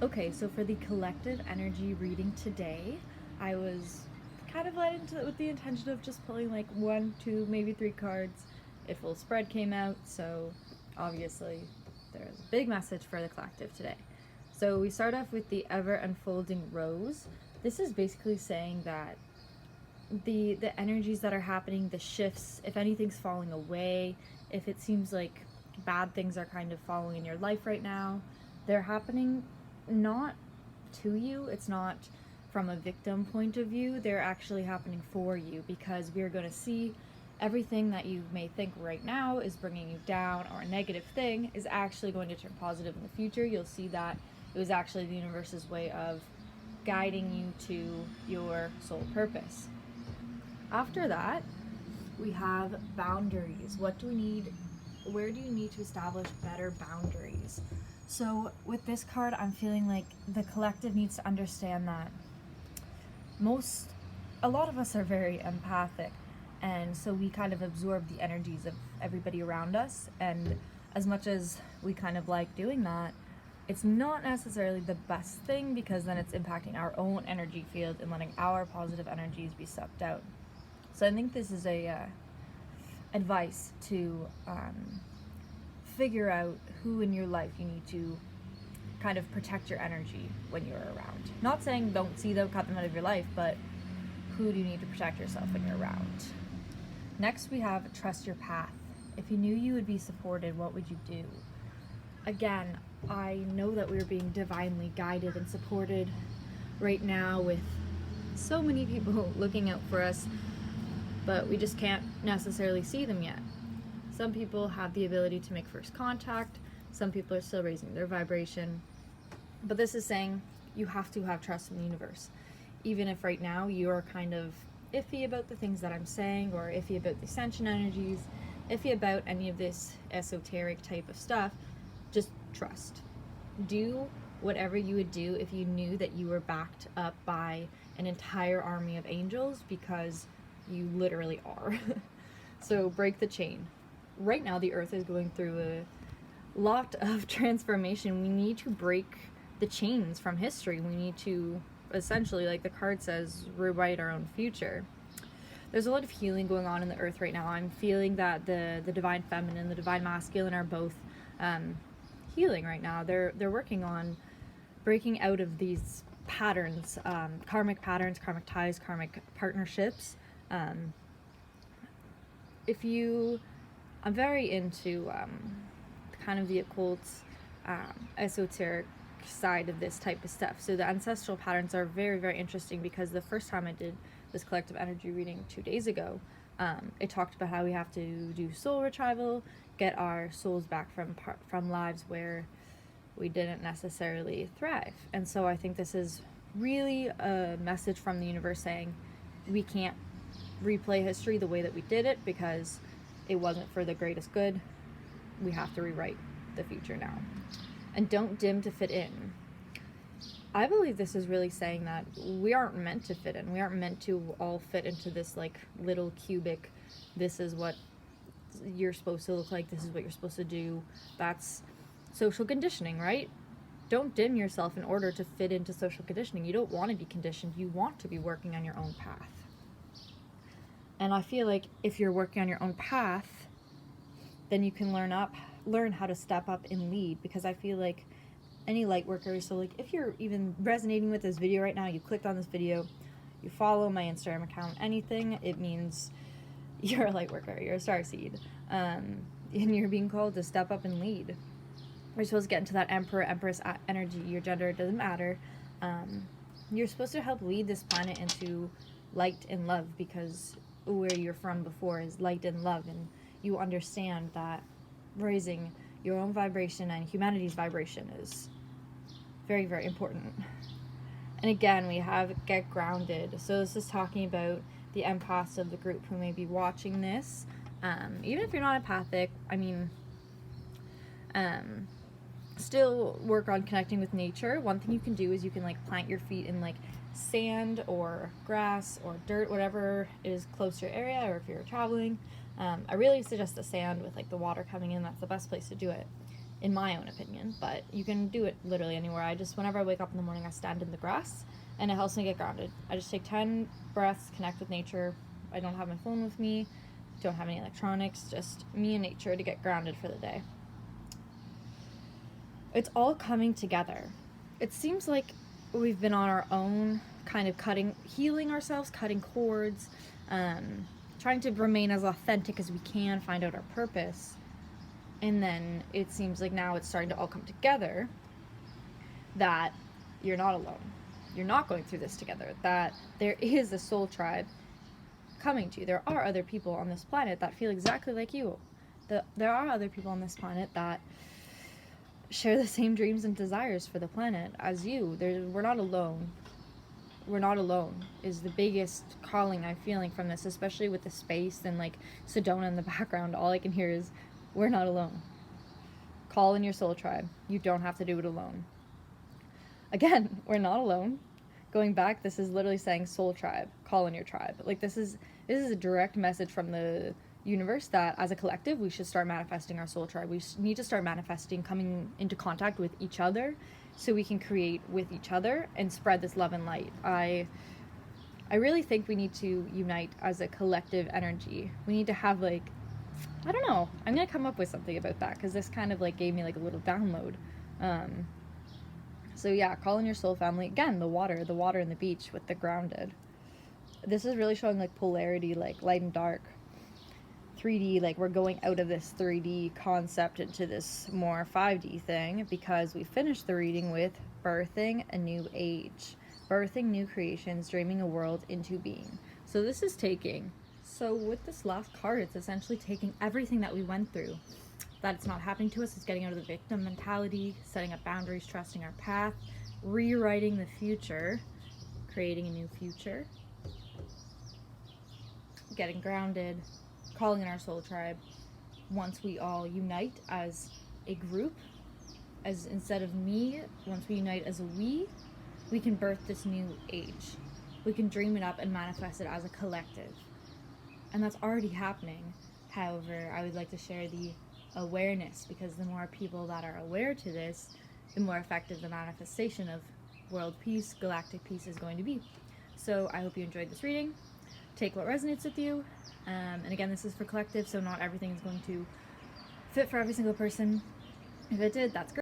Okay, so for the collective energy reading today, I was kind of led into it with the intention of just pulling like one, two, maybe three cards. A full spread came out, so obviously there's a big message for the collective today. So we start off with the ever unfolding rose. This is basically saying that the energies that are happening, the shifts, if anything's falling away, if it seems like bad things are kind of falling in your life right now, they're happening not to you. It's not from a victim point of view. They're actually happening for you, because we're going to see everything that you may think right now is bringing you down or a negative thing is actually going to turn positive in the future. You'll see that it was actually the universe's way of guiding you to your soul purpose. After that, we have boundaries. What do we need? Where do you need to establish better boundaries? So with this card, I'm feeling like the collective needs to understand that a lot of us are very empathic, and so we kind of absorb the energies of everybody around us, and as much as we kind of like doing that, it's not necessarily the best thing, because then it's impacting our own energy field and letting our positive energies be sucked out. So I think this is a advice to figure out who in your life you need to kind of protect your energy when you're around. Not saying don't see them, cut them out of your life, but who do you need to protect yourself when you're around? Next, we have trust your path. If you knew you would be supported, what would you do? Again, I know that we're being divinely guided and supported right now with so many people looking out for us, but we just can't necessarily see them yet. Some people have the ability to make first contact. Some people are still raising their vibration. But this is saying you have to have trust in the universe. Even if right now you are kind of iffy about the things that I'm saying, or iffy about the Ascension energies, iffy about any of this esoteric type of stuff, just trust. Do whatever you would do if you knew that you were backed up by an entire army of angels, because you literally are. So break the chain. Right now the earth is going through a lot of transformation. We need to break the chains from history. We need to essentially, like the card says, rewrite our own future. There's a lot of healing going on in the earth right now. I'm feeling that the divine feminine, the divine masculine are both healing right now. They're working on breaking out of these patterns, karmic ties, karmic partnerships. I'm very into kind of the occult, esoteric side of this type of stuff. So the ancestral patterns are very, very interesting, because the first time I did this collective energy reading 2 days ago, it talked about how we have to do soul retrieval, get our souls back from lives where we didn't necessarily thrive. And so I think this is really a message from the universe saying we can't replay history the way that we did it, because it wasn't for the greatest good. We have to rewrite the future now. And don't dim to fit in. I believe this is really saying that we aren't meant to fit in. We aren't meant to all fit into this like little cubic, this is what you're supposed to look like, this is what you're supposed to do. That's social conditioning, right? Don't dim yourself in order to fit into social conditioning. You don't want to be conditioned. You want to be working on your own path. And I feel like if you're working on your own path, then you can learn how to step up and lead, because I feel like any light workers, so like if you're even resonating with this video right now, you clicked on this video, you follow my Instagram account, anything, it means you're a light worker, you're a starseed, and you're being called to step up and lead. You're supposed to get into that emperor, empress energy. Your gender doesn't matter. You're supposed to help lead this planet into light and love, because where you're from before is light and love, and you understand that raising your own vibration and humanity's vibration is very, very important. And again, we have get grounded. So this is talking about the empaths of the group who may be watching this. Even if you're not empathic, I mean, still work on connecting with nature. One thing you can do is you can like plant your feet in like sand or grass or dirt, whatever is close to your area, or if you're traveling. I really suggest the sand with like the water coming in. That's the best place to do it. in my own opinion, but you can do it literally anywhere. Whenever I wake up in the morning, I stand in the grass, and it helps me get grounded. I just take 10 breaths, connect with nature. I don't have my phone with me, don't have any electronics, just me and nature to get grounded for the day. It's all coming together. It seems like we've been on our own, kind of healing ourselves, cutting cords, trying to remain as authentic as we can, find out our purpose. And then it seems like now it's starting to all come together, that you're not alone. You're not going through this together. That there is a soul tribe coming to you. There are other people on this planet that feel exactly like you. There are other people on this planet that share the same dreams and desires for the planet as you. We're not alone. We're not alone is the biggest calling I'm feeling from this, especially with the space and like Sedona in the background. All I can hear is, we're not alone. Call in your soul tribe. You don't have to do it alone. Again, we're not alone. Going back, this is literally saying soul tribe, call in your tribe. Like this is a direct message from the universe that as a collective, we should start manifesting our soul tribe. We need to start manifesting, coming into contact with each other so we can create with each other and spread this love and light. I really think we need to unite as a collective energy. We need to have like, I don't know, I'm going to come up with something about that because this kind of like gave me like a little download. So yeah, call in your soul family. Again, the water and the beach with the grounded. This is really showing like polarity, like light and dark. 3D, like we're going out of this 3D concept into this more 5D thing because we finished the reading with birthing a new age, birthing new creations, dreaming a world into being. So this is so with this last card, it's essentially taking everything that we went through, that it's not happening to us. It's getting out of the victim mentality, setting up boundaries, trusting our path, rewriting the future, creating a new future, getting grounded, calling in our soul tribe. Once we all unite as a group, as instead of me, once we unite as a we can birth this new age. We can dream it up and manifest it as a collective. And that's already happening. However, I would like to share the awareness, because the more people that are aware to this, the more effective the manifestation of world peace, galactic peace is going to be. So I hope you enjoyed this reading. Take what resonates with you. And again, this is for collective, so not everything is going to fit for every single person. If it did, that's great.